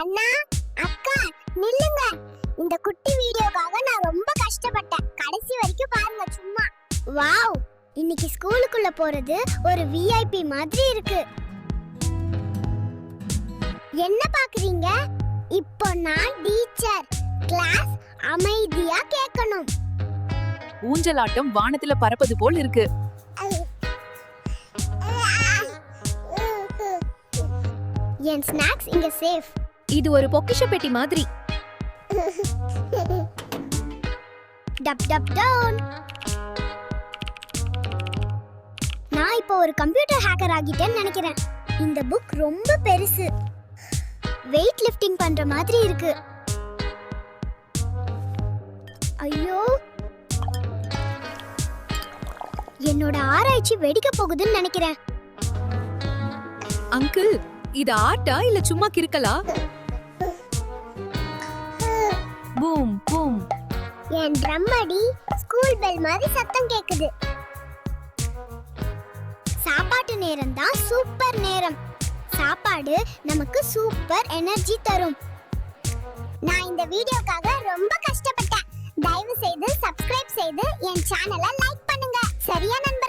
அண்ணா, அக்கா, நில்லுங்க. இந்த குட்டி வீடியோக்காக நான் ரொம்ப கஷ்டப்பட்டேன். கடைசி வரைக்கும் பாருங்க சும்மா. வாவ், இன்னைக்கு ஸ்கூலுக்குள்ள போறது ஒரு விஐபி மாதிரி இருக்கு. என்ன பாக்குறீங்க? இப்போ நான் டீச்சர். கிளாஸ் அமைதியா கேட்கணும். ஊஞ்சலாட்டம் வானத்துல பறப்பது போல் இருக்கு. என் ஸ்நாக்ஸ் இங்க சேஃப். இது ஒரு பொக்கிஷ பெட்டி மாதிரி. டப் டப் டவுன். நான் இப்போ ஒரு கம்ப்யூட்டர் ஹேக்கர் ஆகிட்டேன்னு நினைக்கிறேன். இந்த புக் ரொம்ப பெருசு. வெயிட் லிஃப்டிங் பண்ற மாதிரி இருக்கு. ஐயோ, என்னோட ஆராய்ச்சி வெடிக்க போகுதுன்னு நினைக்கிறேன். அங்கிள், இது ஆர்ட்டா இல்ல சும்மா கிறுக்கலா? Boom boom. என் ட்ரம் அடி ஸ்கூல் பெல் மாதிரி சத்தம் கேக்குது. சாப்பாட்டு நேரம் தான் சூப்பர் நேரம். சாப்பாடு நமக்கு சூப்பர் எனர்ஜி தரும். நான் இந்த வீடியோக்காக ரொம்ப கஷ்டப்பட்டேன். தயவு செய்து சப்ஸ்கிரைப் செய்து என் சேனலை லைக் பண்ணுங்க. சரியா நண்பர்களே?